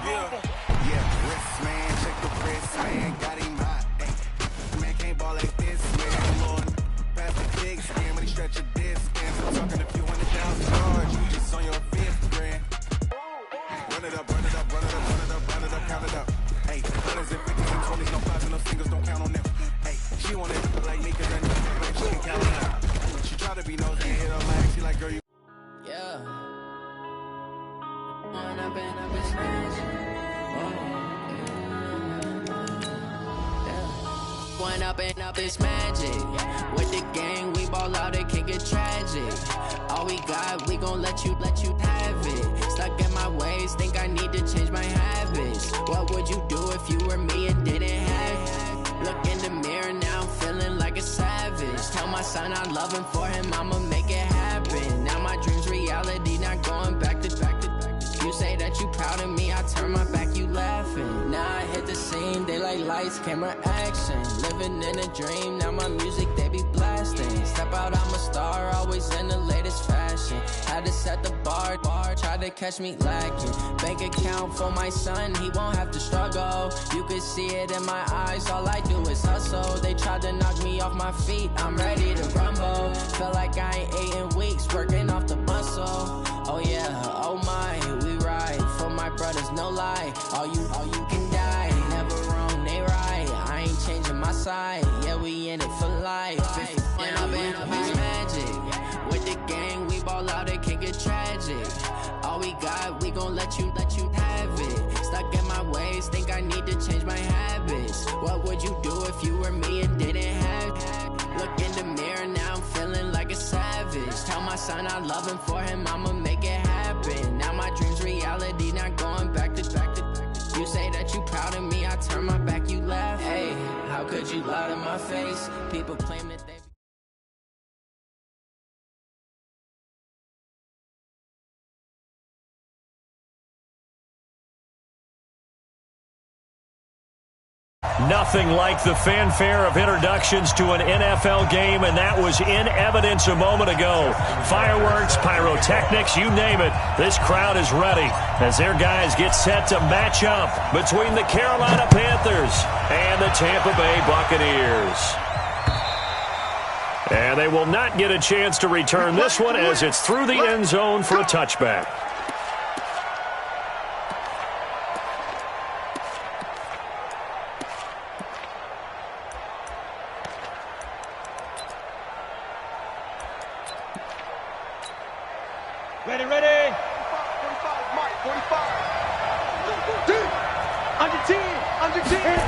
Yeah, wrist, man, check the wrist, man, got him hot. Hey, man can't ball like this, man. Lord, pass the big scam when he stretch a disc. I'm talking a few $100,000 charge, you just on your fifth grand. Run it up, run it up, run it up, run it up, run it up, count it up. Hey, hundreds and fifties and twenties, no fives and no singles, don't count on them. Hey, she want it like me, cause I know like she can count it out. She try to be nosy and hit her lag, she like, girl, you. Yeah. When I've been smashed. When up it's magic. With the gang, we ball out, it can get tragic. All we got, we gon' let you have it. Stuck in my ways, think I need to change my habits. What would you do if you were me and didn't have it? Look in the mirror now, I'm feeling like a savage. Tell my son I love him, for him I'ma make it happen. Now my dream's reality, not going back to. You say that you proud of me, I turn my back, you laughing. Now I hit the scene, they like lights, camera, action. Living in a dream, now my music, they be blasting. Step out, I'm a star, always in the latest fashion. Had to set the bar, try to catch me lacking. Bank account for my son, he won't have to struggle. You could see it in my eyes, all I do is hustle. They tried to knock me off my feet, I'm ready to rumble. Feel like I ain't ate in weeks, working off the muscle. Oh yeah, oh my, we ride for my brothers, no lie. All you can die, never wrong, they right. I ain't changing my side, yeah, we in it for life. When I've been it's magic. With the gang, we ball out, it can get tragic. All we got, we gon' let you have it. Stuck in my ways, think I need to change my habits. What would you do if you were me and didn't have it? Look in the mirror, now I'm feeling like a savage. Tell my son I love him, for him I'ma make it happen. Now my dream's reality, not going back to. You say that you proud of me, I turn my back, you laugh. Hey, how could you lie to my face? People claim that they. Nothing like the fanfare of introductions to an NFL game, and that was in evidence a moment ago. Fireworks, pyrotechnics, you name it. This crowd is ready as their guys get set to match up between the Carolina Panthers and the Tampa Bay Buccaneers. And they will not get a chance to return this one as it's through the end zone for a touchback. Ready. 45, Mike, 45. Under 10.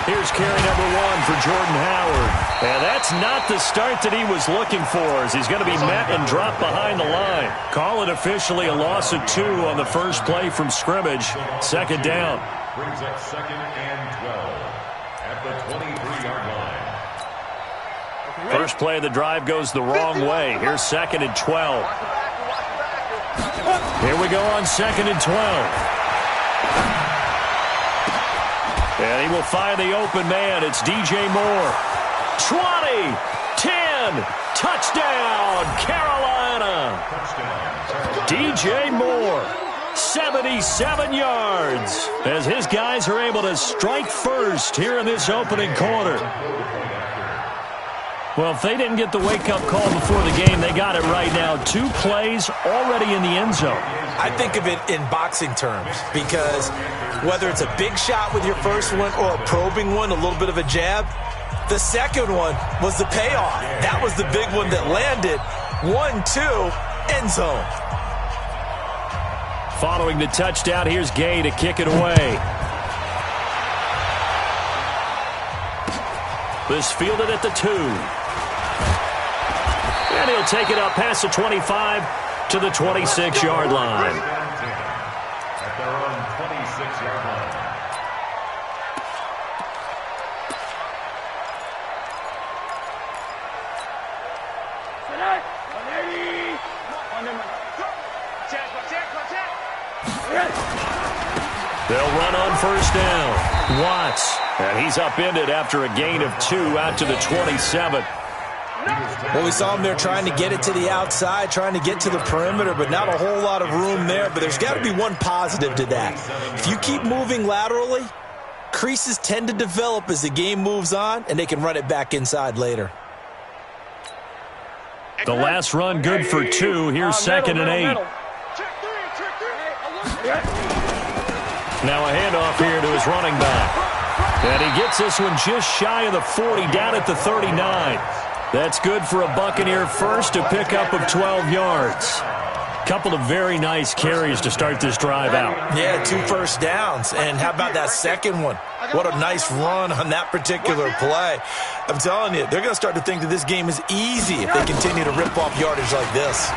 Here's carry number 1 for Jordan Howard. And that's not the start that he was looking for, as he's going to be met and dropped behind the line. Call it officially a loss of 2 on the first play from scrimmage. Second down. Brings up 2nd and 12 at the 23-yard line. First play of the drive goes the wrong way. Here's 2nd and 12. Here we go on 2nd and 12. And he will find the open man. It's DJ Moore. 20, 10, touchdown, Carolina. DJ Moore, 77 yards, as his guys are able to strike first here in this opening quarter. Well, if they didn't get the wake-up call before the game, they got it right now. 2 plays already in the end zone. I think of it in boxing terms, because whether it's a big shot with your first one or a probing one, a little bit of a jab, the second one was the payoff. That was the big one that landed. 1-2, end zone. Following the touchdown, here's Gay to kick it away. This fielded at the 2. And he'll take it up past the 25 to the 26-yard line. At their own 26-yard line. They'll run on first down. Watts. And he's upended after a gain of 2 out to the 27. Well, we saw him there trying to get it to the outside, trying to get to the perimeter, but not a whole lot of room there. But there's got to be one positive to that. If you keep moving laterally, creases tend to develop as the game moves on, and they can run it back inside later. The last run good for 2. Here's 2nd and 8. Now a handoff here to his running back. And he gets this one just shy of the 40, down at the 39. That's good for a Buccaneer first, a pickup of 12 yards. Couple of very nice carries to start this drive out. Yeah, 2 first downs. And how about that second one? What a nice run on that particular play. I'm telling you, they're going to start to think that this game is easy if they continue to rip off yardage like this.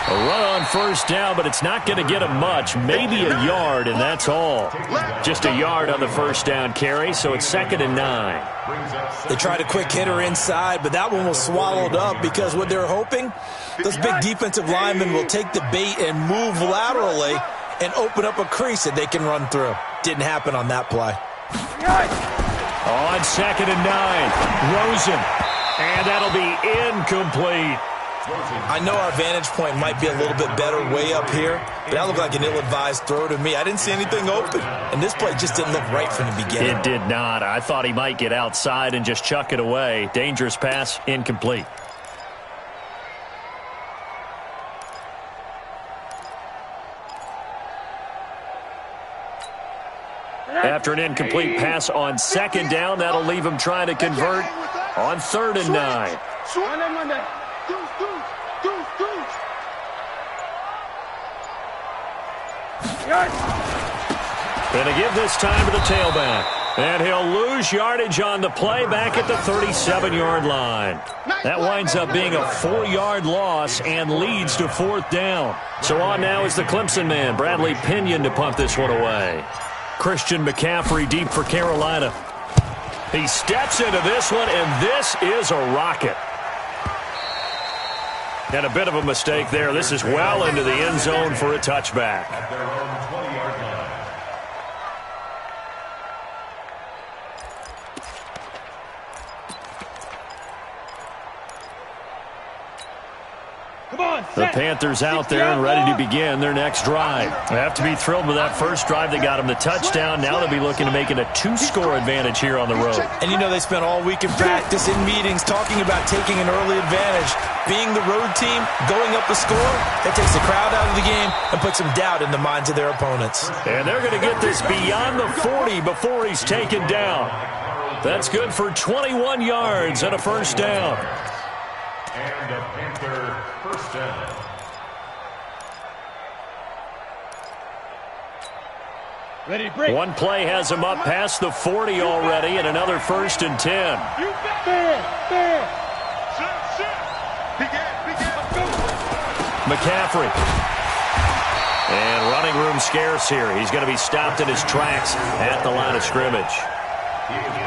A run on first down, but it's not going to get him much. Maybe a yard, and that's all. Just a yard on the first down carry, so it's 2nd and 9. They tried a quick hitter inside, but that one was swallowed up because what they're hoping, those big defensive linemen will take the bait and move laterally and open up a crease that they can run through. Didn't happen on that play. On 2nd and 9, Rosen, and that'll be incomplete. I know our vantage point might be a little bit better way up here, but that looked like an ill-advised throw to me. I didn't see anything open, and this play just didn't look right from the beginning. It did not. I thought he might get outside and just chuck it away. Dangerous pass, incomplete. After an incomplete pass on 2nd down, that'll leave him trying to convert on 3rd and 9. Going to give this time to the tailback. And he'll lose yardage on the play back at the 37-yard line. That winds up being a 4-yard loss and leads to 4th down. So on now is the Clemson man, Bradley Pinion, to punt this one away. Christian McCaffrey deep for Carolina. He steps into this one, and this is a rocket. And a bit of a mistake there. This is well into the end zone for a touchback. At their own 20-yard line. The Panthers out there and ready to begin their next drive. They have to be thrilled with that first drive. They got them the touchdown. Now they'll be looking to make it a 2-score advantage here on the road. And you know they spent all week in practice, in meetings, talking about taking an early advantage. Being the road team, going up the score, that takes the crowd out of the game and puts some doubt in the minds of their opponents. And they're going to get this beyond the 40 before he's taken down. That's good for 21 yards and a first down. And a Panther first down. Ready to break. One play has him up past the 40 already, and another 1st and 10. McCaffrey. And running room scarce here. He's going to be stopped in his tracks at the line of scrimmage.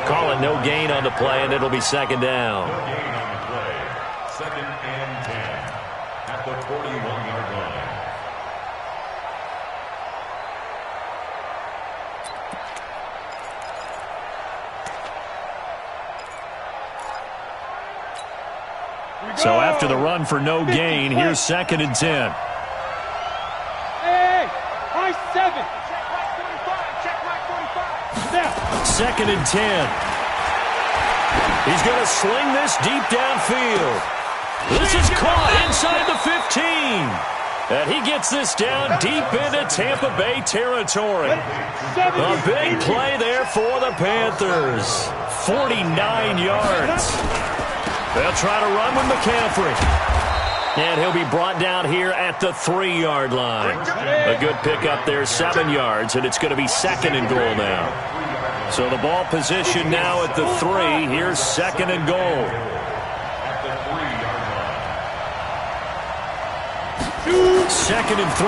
Call it no gain on the play, and it'll be 2nd down. No gain on the play. 2nd and 10 at the 41-yard line. So after the run for no gain, here's 2nd and 10. Hey, high 7. Check my 45. 2nd and 10. He's going to sling this deep downfield. This is caught inside the 15. And he gets this down deep into Tampa Bay territory. A big play there for the Panthers. 49 yards. They'll try to run with McCaffrey. And he'll be brought down here at the 3-yard line. A good pickup there, 7 yards, and it's going to be 2nd and goal now. So the ball position now at the 3. Here's 2nd and goal. At the 3-yard line. 2nd and 3.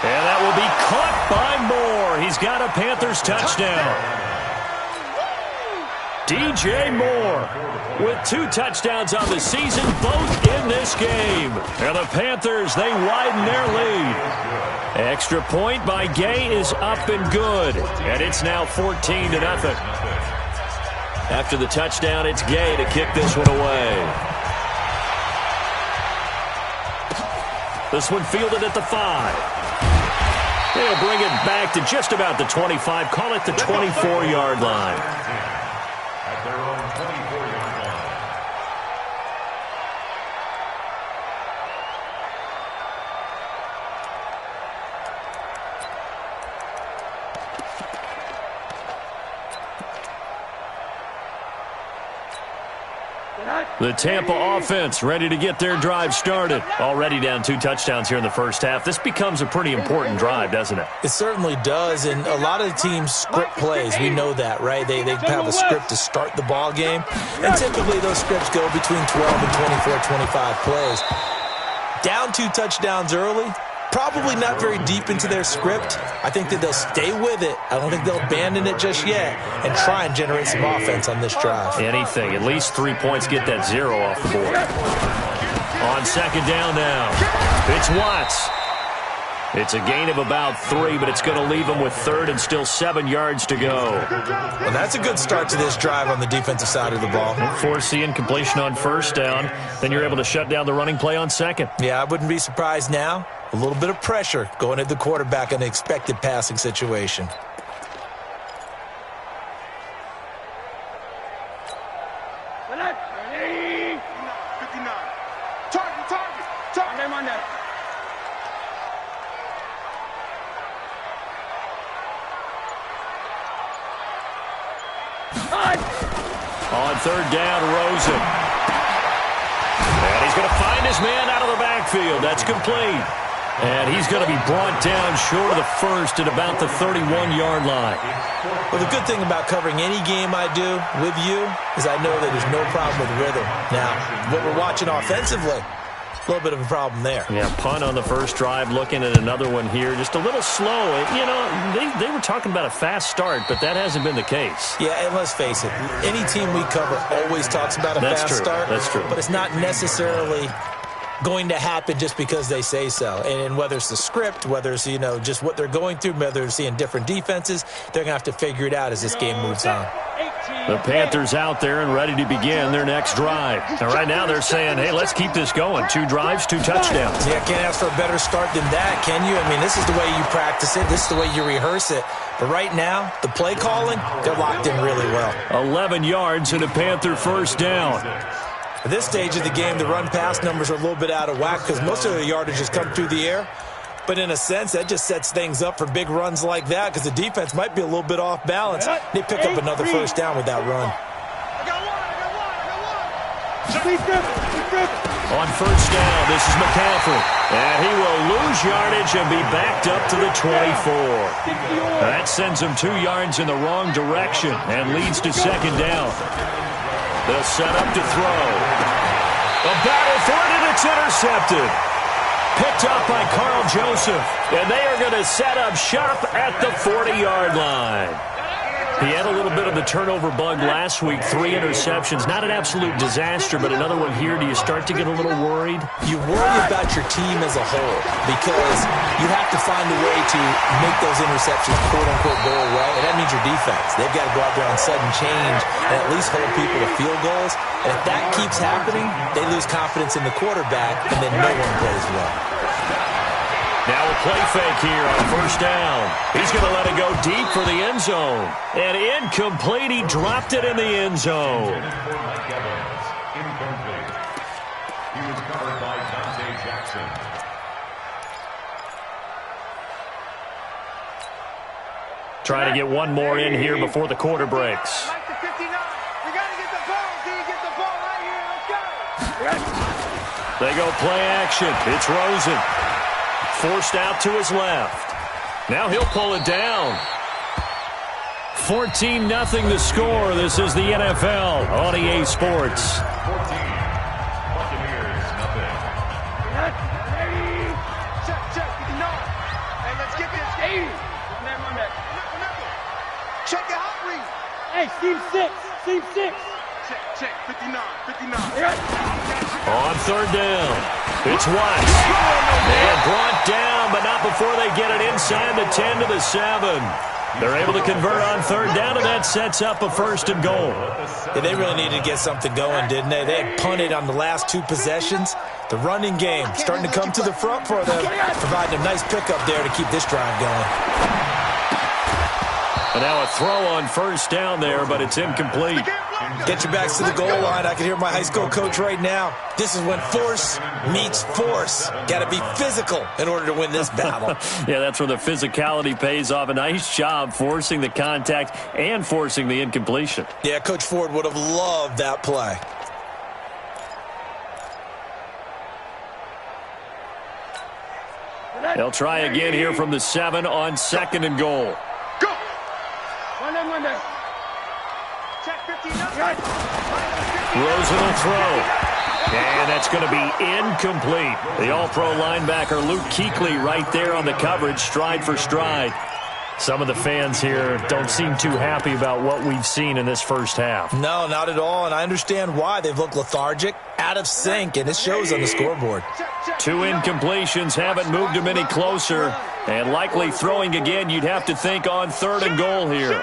And that will be caught by Moore. He's got a Panthers touchdown. DJ Moore with 2 touchdowns on the season, both in this game. And the Panthers, they widen their lead. Extra point by Gay is up and good. And it's now 14-0. After the touchdown, it's Gay to kick this one away. This one fielded at the 5. They'll bring it back to just about the 25. Call it the 24-yard line. At their own 24-yard line. The Tampa offense ready to get their drive started. Already down 2 touchdowns here in the first half. This becomes a pretty important drive, doesn't it? It certainly does, and a lot of the teams script plays. We know that, right? They have a script to start the ball game, and typically those scripts go between 12 and 24, 25 plays. Down 2 touchdowns early, probably not very deep into their script. I think that they'll stay with it. I don't think they'll abandon it just yet and try and generate some offense on this drive. Anything. At least 3 points get that 0 off the board. On second down now, it's Watts. It's a gain of about 3, but it's going to leave them with 3rd and still 7 yards to go. Well, that's a good start to this drive on the defensive side of the ball. Force the incompletion on first down. Then you're able to shut down the running play on second. Yeah, I wouldn't be surprised now. A little bit of pressure going at the quarterback in an expected passing situation. On third down, Rosen. And he's going to find his man out of the backfield. That's complete. And he's going to be brought down short of the first at about the 31-yard line. Well, the good thing about covering any game I do with you is I know that there's no problem with rhythm. Now, what we're watching offensively, a little bit of a problem there. Yeah, punt on the first drive, looking at another one here. Just a little slow. You know, they were talking about a fast start, but that hasn't been the case. Yeah, and let's face it, any team we cover always talks about a fast start. That's true. But it's not necessarily going to happen just because they say so. And whether it's the script, whether it's, you know, just what they're going through, whether they're seeing different defenses, they're going to have to figure it out as this game moves on. The Panthers out there and ready to begin their next drive. And right now they're saying, hey, let's keep this going. 2 drives, 2 touchdowns. Yeah, can't ask for a better start than that, can you? I mean, this is the way you practice it. This is the way you rehearse it. But right now, the play calling, they're locked in really well. 11 yards and a Panther first down. At this stage of the game, the run-pass numbers are a little bit out of whack because most of the yardage has come through the air. But in a sense, that just sets things up for big runs like that because the defense might be a little bit off balance. They pick up another first down with that run. On first down, this is McCaffrey. And he will lose yardage and be backed up to the 24. That sends him 2 yards in the wrong direction and leads to second down. They'll set up to throw. A battle for it, and it's intercepted. Picked up by Carl Joseph. And they are going to set up shop at the 40-yard line. He had a little bit of the turnover bug last week. 3 interceptions. Not an absolute disaster, but another one here. Do you start to get a little worried? You worry about your team as a whole because you have to find a way to make those interceptions, quote-unquote, go away. And that means your defense. They've got to go out there on sudden change and at least hold people to field goals. And if that keeps happening, they lose confidence in the quarterback, and then no one plays well. Now a play fake here on first down. He's going to let it go deep for the end zone. And incomplete. He dropped it in the end zone. Incomplete. He was covered by Dante Jackson. Trying to get one more in here before the quarter breaks. They go play action. It's Rosen. Forced out to his left. Now he'll pull it down. 14-0 the score. This is the NFL on EA Sports. 14. Buccaneers, nothing. Check. Hey, let's get this. 80. Check your hot read. Hey, Team 6. Check. 59. On third down, it's Watts. And brought down, but not before they get it inside the 10 to the 7. They're able to convert on third down, and that sets up a 1st and goal. Yeah, they really needed to get something going, didn't they? They had punted on the last 2 possessions. The running game starting to come to the front for them, providing a nice pickup there to keep this drive going. And now a throw on 1st down there, but it's incomplete. Get your backs to the goal line. I can hear my high school coach right now. This is when force meets force. Got to be physical in order to win this battle. Yeah, that's where the physicality pays off. A nice job forcing the contact and forcing the incompletion. Yeah, Coach Ford would have loved that play. They'll try again here from the 7 on 2nd and goal. Go! One day. Check 59. Rosen will throw. And that's going to be incomplete. The all-pro linebacker Luke Kuechly right there on the coverage, stride for stride. Some of the fans here don't seem too happy about what we've seen in this first half. No, not at all, and I understand why. They've looked lethargic, out of sync, and it shows on the scoreboard. 2 incompletions haven't moved him any closer, and likely throwing again, you'd have to think on 3rd and goal here.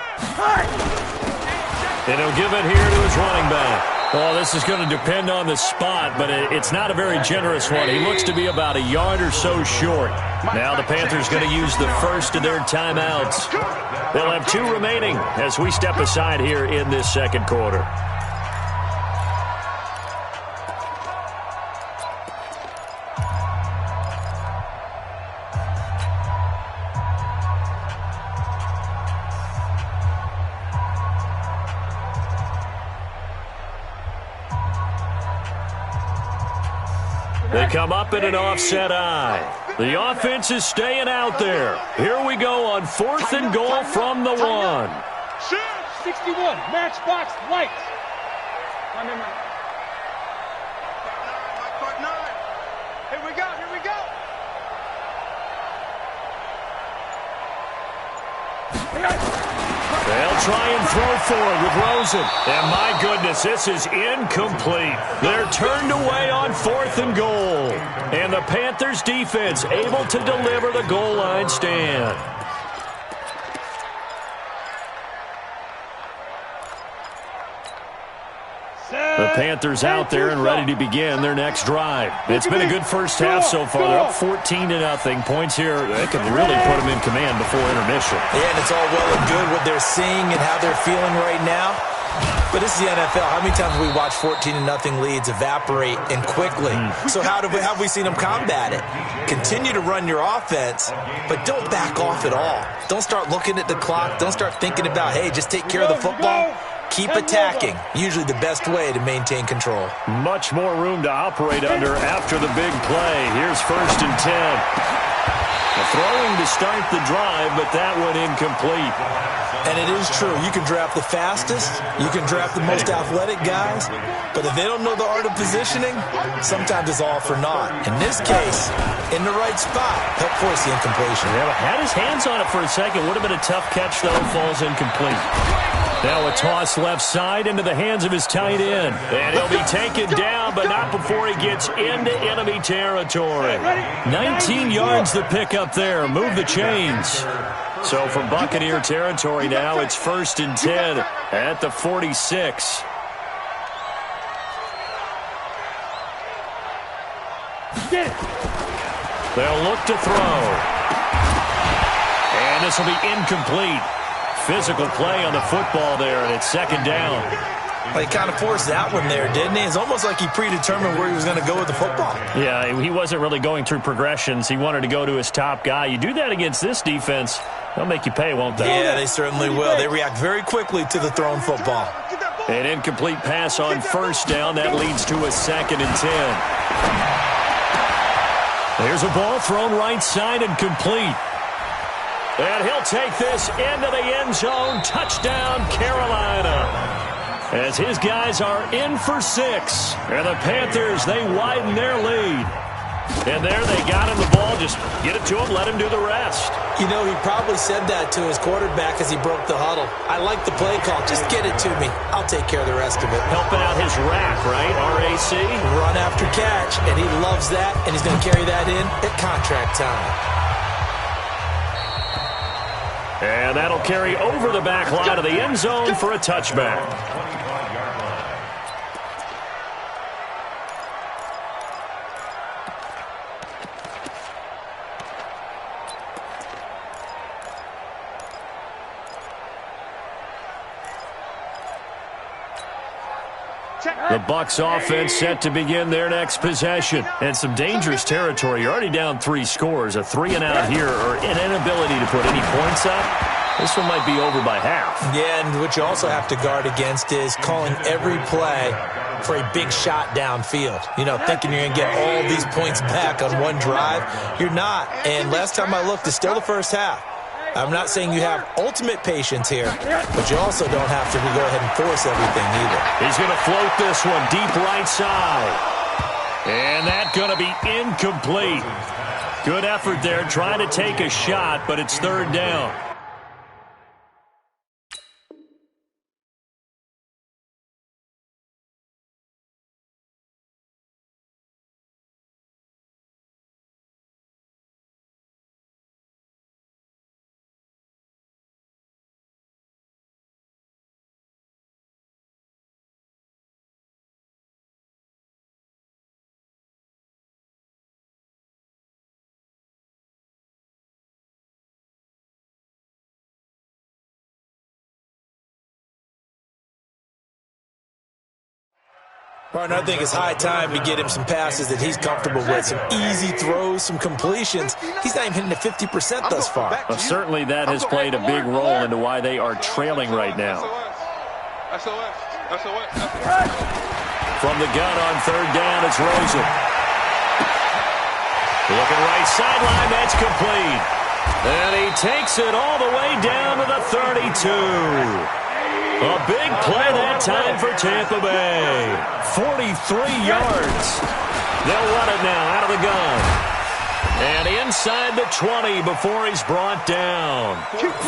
And he'll give it here to his running back. Well, this is going to depend on the spot, but it's not a very generous one. He looks to be about a yard or so short. Now the Panthers going to use the first of their timeouts. They'll have 2 remaining as we step aside here in this 2nd quarter. They come up in an offset eye. The offense is staying out there. Here we go on 4th and goal from the 1. 61, matchbox light. Here we go. They'll try and throw forward with Rosen. And my goodness, this is incomplete. They're turned away on 4th and goal. And the Panthers defense able to deliver the goal line stand. The Panthers out there and ready to begin their next drive. It's been a good first half so far. They're up 14-0. Points here, they can really put them in command before intermission. Yeah, and it's all well and good what they're seeing and how they're feeling right now. But this is the NFL. How many times have we watched 14-0 leads evaporate and quickly? So have we seen them combat it? Continue to run your offense, but don't back off at all. Don't start looking at the clock. Don't start thinking about, hey, just take care of the football. Keep attacking. Usually the best way to maintain control. Much more room to operate under after the big play. Here's 1st and 10. Throwing to start the drive, but that one incomplete. And it is true. You can draft the fastest. You can draft the most athletic guys. But if they don't know the art of positioning, sometimes it's all for naught. In this case, in the right spot, help force the incompletion. Yeah, had his hands on it for a second. Would have been a tough catch, though. Falls incomplete. Now a toss left side into the hands of his tight end. And he'll be taken down, but not before he gets into enemy territory. 19 yards the pick up there. Move the chains. So from Buccaneer territory now, it's 1st and 10 at the 46. They'll look to throw. And this will be incomplete. Physical play on the football there, and it's 2nd down. Well, he kind of forced that one there, didn't he? It's almost like he predetermined where he was going to go with the football. Yeah, he wasn't really going through progressions. He wanted to go to his top guy. You do that against this defense, they'll make you pay, won't they? Yeah, they certainly will. They react very quickly to the thrown football. An incomplete pass on 1st down. That leads to a 2nd and 10. There's a ball thrown right side and complete. And he'll take this into the end zone. Touchdown, Carolina. As his guys are in for 6. And the Panthers, they widen their lead. And there they got him the ball. Just get it to him, let him do the rest. You know, he probably said that to his quarterback as he broke the huddle. I like the play call. Just get it to me. I'll take care of the rest of it. Helping out his rack, right? RAC? Run after catch. And he loves that, and he's going to carry that in at contract time. And that'll carry over the back line of the end zone for a touchback. The Bucs offense set to begin their next possession. And some dangerous territory. You're already down 3 scores. A 3-and-out here or an inability to put any points up. This one might be over by half. Yeah, and what you also have to guard against is calling every play for a big shot downfield. You know, thinking you're going to get all these points back on one drive. You're not. And last time I looked, it's still the first half. I'm not saying you have ultimate patience here, but you also don't have to go ahead and force everything either. He's going to float this one deep right side. And that's going to be incomplete. Good effort there trying to take a shot, but it's 3rd down. Partner, I think it's high time to get him some passes that he's comfortable with, some easy throws, some completions. He's not even hitting the 50% thus far. Well, certainly that has played a big role into why they are trailing right now. From the gun on 3rd down, it's Rosen. Looking right sideline, that's complete. And he takes it all the way down to the 32. A big play that time for Tampa Bay. 43 yards. They'll run it now out of the gun. And inside the 20 before he's brought down.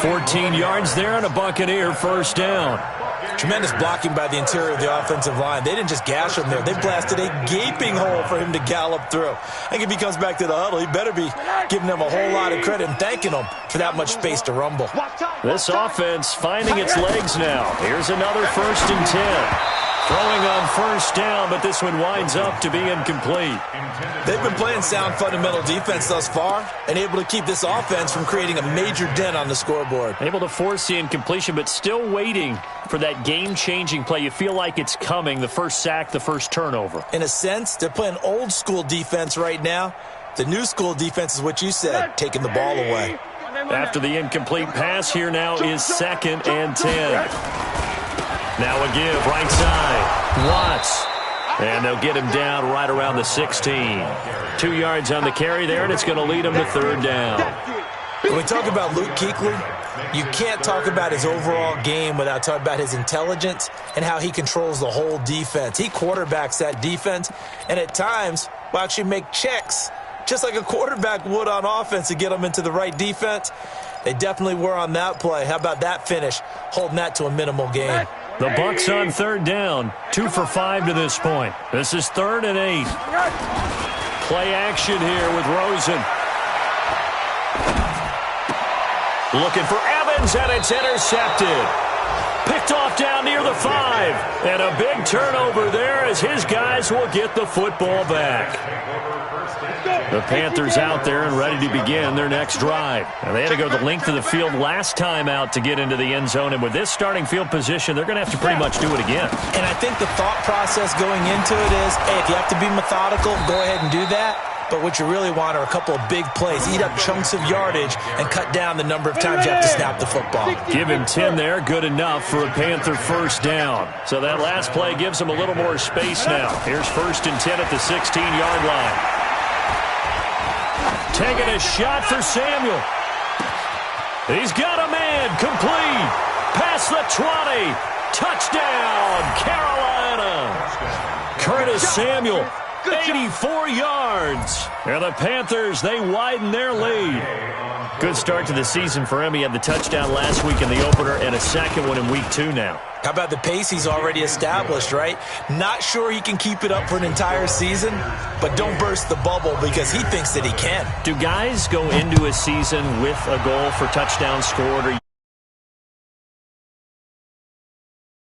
14 yards there and a Buccaneer 1st down. Tremendous blocking by the interior of the offensive line. They didn't just gash him there. They blasted a gaping hole for him to gallop through. I think if he comes back to the huddle, he better be giving them a whole lot of credit and thanking them for that much space to rumble. This offense finding its legs now. Here's another 1st and 10. Throwing on 1st down, but this one winds up to be incomplete. They've been playing sound fundamental defense thus far and able to keep this offense from creating a major dent on the scoreboard. Able to force the incompletion, but still waiting for that game-changing play. You feel like it's coming, the first sack, the first turnover. In a sense, they're playing old-school defense right now. The new-school defense is what you said, taking the ball away. After the incomplete pass, here now is 2nd and 10. Now a give, right side. Watts. And they'll get him down right around the 16. 2 yards on the carry there, and it's going to lead him to 3rd down. When we talk about Luke Kuechly, you can't talk about his overall game without talking about his intelligence and how he controls the whole defense. He quarterbacks that defense, and at times will actually make checks, just like a quarterback would on offense to get them into the right defense. They definitely were on that play. How about that finish, holding that to a minimal gain? The Bucs on 3rd down, 2 for 5 to this point. This is 3rd and 8. Play action here with Rosen. Looking for Evans, and it's intercepted. Picked off down near the 5. And a big turnover there as his guys will get the football back. The Panthers out there and ready to begin their next drive. Now, they had to go the length of the field last time out to get into the end zone, and with this starting field position, they're going to have to pretty much do it again. And I think the thought process going into it is, hey, if you have to be methodical, go ahead and do that. But what you really want are a couple of big plays, eat up chunks of yardage, and cut down the number of times you have to snap the football. Give him 10 there, good enough for a Panther 1st down. So that last play gives him a little more space now. Here's 1st and 10 at the 16-yard line. Taking a shot for Samuel. He's got a man, complete. Past the 20. Touchdown, Carolina. Curtis Samuel. 84 yards. And the Panthers, they widen their lead. Good start to the season for him. He had the touchdown last week in the opener and a second one in week 2 now. How about the pace he's already established, right? Not sure he can keep it up for an entire season, but don't burst the bubble because he thinks that he can. Do guys go into a season with a goal for touchdowns scored? Or